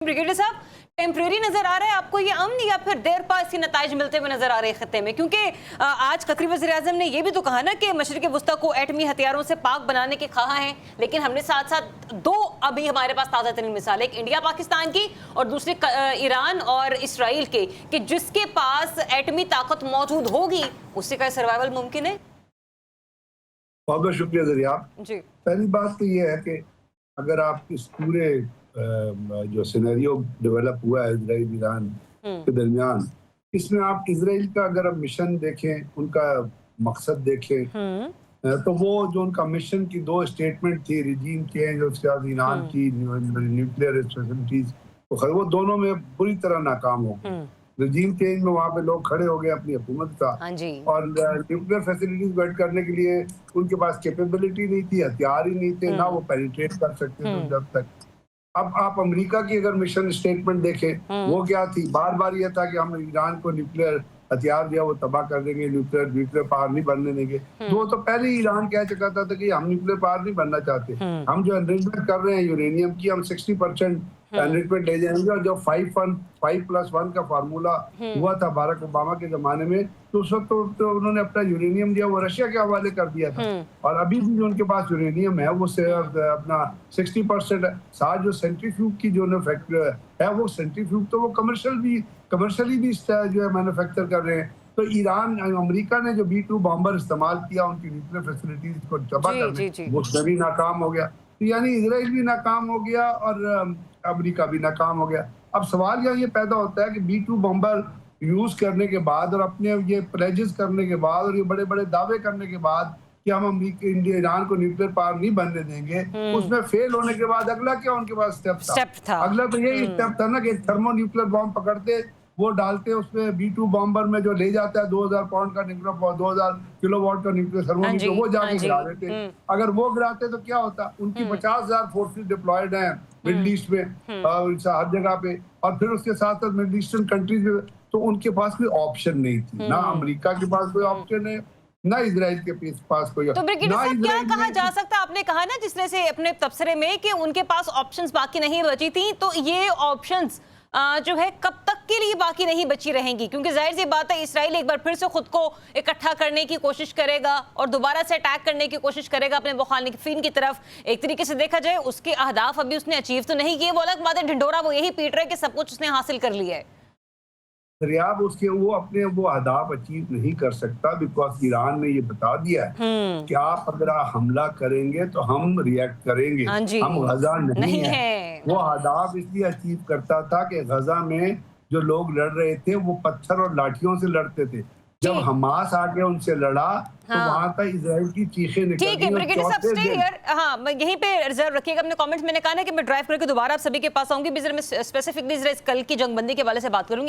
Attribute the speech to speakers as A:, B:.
A: Brigadier साहब, temporary नजर आ रहा है आपको ये अमन या फिर देर पा इसके नताइज मिलते हुए नजर आ रहे हैं खत्ते में? क्योंकि आज कतरी वज़ीर-ए-आज़म ने ये भी तो कहा ना कि मशरिक़ वुस्ता को एटमी हथियारों से पाक बनाने के ख्वाह हैं, लेकिन हमने साथ साथ दो अभी हमारे पास ताज़ा तरीन मिसाल, एक इंडिया पाकिस्तान की और दूसरी ईरान और इसराइल के, कि जिसके पास एटमी ताकत मौजूद होगी उससे का सर्वाइवल मुमकिन है।
B: बहुत बहुत शुक्रिया दरियाब जी। पहली बात तो ये है कि अगर आप इस पूरे जो सिनेरियो डेवलप हुआ है इजराइल ईरान के दरमियान, इसमें आप इजराइल का अगर आप मिशन देखें, उनका मकसद देखें, तो वो जो उनका मिशन की दो स्टेटमेंट थी, रिजीम चेंज और उसके बाद ईरान की न्यूक्लियर फैसिलिटीज, तो वो दोनों में बुरी तरह नाकाम हो गए। रिजीम चेंज में वहाँ पे लोग खड़े हो गए अपनी हुकूमत का, और न्यूक्लियर फैसिलिटीज बिल्ड करने के लिए उनके पास कैपेबिलिटी नहीं थी, हथियार ही नहीं थे, ना वो पेनिट्रेट कर सकते थे जब तक। अब आप अमेरिका की अगर मिशन स्टेटमेंट देखें, वो क्या थी, बार बार ये था कि हम ईरान को न्यूक्लियर हथियार दिया वो तबाह कर देंगे, न्यूक्लियर पावर नहीं बनने देंगे। वो तो पहले ही ईरान कह चुका था कि हम न्यूक्लियर पावर नहीं बनना चाहते, हम जो एनरिचमेंट कर रहे हैं यूरेनियम की, हम 60% एनरिचमेंट ले जाएंगे। और जो 5+1 का फार्मूला हुआ था बाराक ओबामा के जमाने में, तो उस वक्त तो उन्होंने अपना यूरेनियम दिया वो रशिया के हवाले कर दिया था। और अभी भी जो उनके पास यूरेनियम है वो अपना 60% साथ जो सेंट्रीफ्यूज की जो फैक्ट्री है, वो सेंट्रीफ्यूज तो वो कमर्शियली भी जो है मैन्युफैक्चर कर रहे हैं। तो ईरान, अमेरिका ने जो B-2 बॉम्बर इस्तेमाल किया उनकी न्यूक्लियर फैसिलिटीज को तबाह करने, वो उसमें भी नाकाम हो गया। तो यानी इजराइल भी नाकाम हो गया और अमेरिका भी नाकाम हो गया। अब सवाल ये पैदा होता है कि B-2 बॉम्बर यूज करने के बाद और अपने ये प्लेजेस करने के बाद और ये बड़े बड़े दावे करने के बाद कि हम ईरान को न्यूक्लियर पावर नहीं बनने देंगे, उसमें फेल होने के बाद अगला क्या उनके पास स्टेप था? अगला तो यही स्टेप था ना कि थर्मो न्यूक्लियर बॉम्ब पकड़ते, वो डालते, उसमें B-2 बॉम्बर में जो ले जाता है 2000 पाउंड का न्यूक्लियर, 2000 किलोवाट का न्यूक्लियर थर्मो, वो जाके गिरा देते। अगर वो गिराते तो क्या होता? उनकी 50,000 फोर्सेस डिप्लॉयड हैं मिडिल ईस्ट में, हर जगह पे, और फिर उसके साथ साथ मिडिल ईस्टर्न कंट्रीज में, तो उनके पास कोई ऑप्शन नहीं थी। ना अमेरिका के पास कोई ऑप्शन है, ना इजराइल के पास कोई।
A: तो ब्रिगेडियर साहब, क्या कहा जा सकता है? आपने कहा ना जिसने से अपने तबसरे में कि उनके पास ऑप्शंस बाकी नहीं बची थी, तो ये ऑप्शंस जो है कब तक के लिए बाकी नहीं बची रहेंगी? क्योंकि जाहिर सी बात है इसराइल एक बार फिर से खुद को इकट्ठा करने की कोशिश करेगा और दोबारा से अटैक करने की कोशिश करेगा अपने मुखालिफिन की तरफ। एक तरीके से देखा जाए उसके अहदाफ अभी उसने अचीव तो नहीं किए, वो अलग बात है, ढिंढोरा वो यही पीट रहा है कि सब कुछ उसने हासिल कर लिया है।
B: दरियाब उसके वो अपने वो अहदाफ अचीव नहीं कर सकता, बिकॉज ईरान ने ये बता दिया है कि आप अगर हमला करेंगे तो हम रिएक्ट करेंगे, हम गजा नहीं है। वो अहदाफ इसलिए अचीव करता था कि गजा में जो लोग लड़ रहे थे वो पत्थर और लाठियों से लड़ते थे। जब हमास आके उनसे लड़ा तो वहां तक इजराइल की चीखें निकली।
A: ठीक है ब्रिगेडियर साहब, स्टे हियर। हाँ, मैं यहीं पे रिजर्व रखिएगा अपने कमेंट्स। मैंने कहा ना कि मैं ड्राइव करके दोबारा आप सभी के पास आऊंगी, मैं स्पेसिफिकली कल की जंगबंदी के हवाले से बात करूंगी।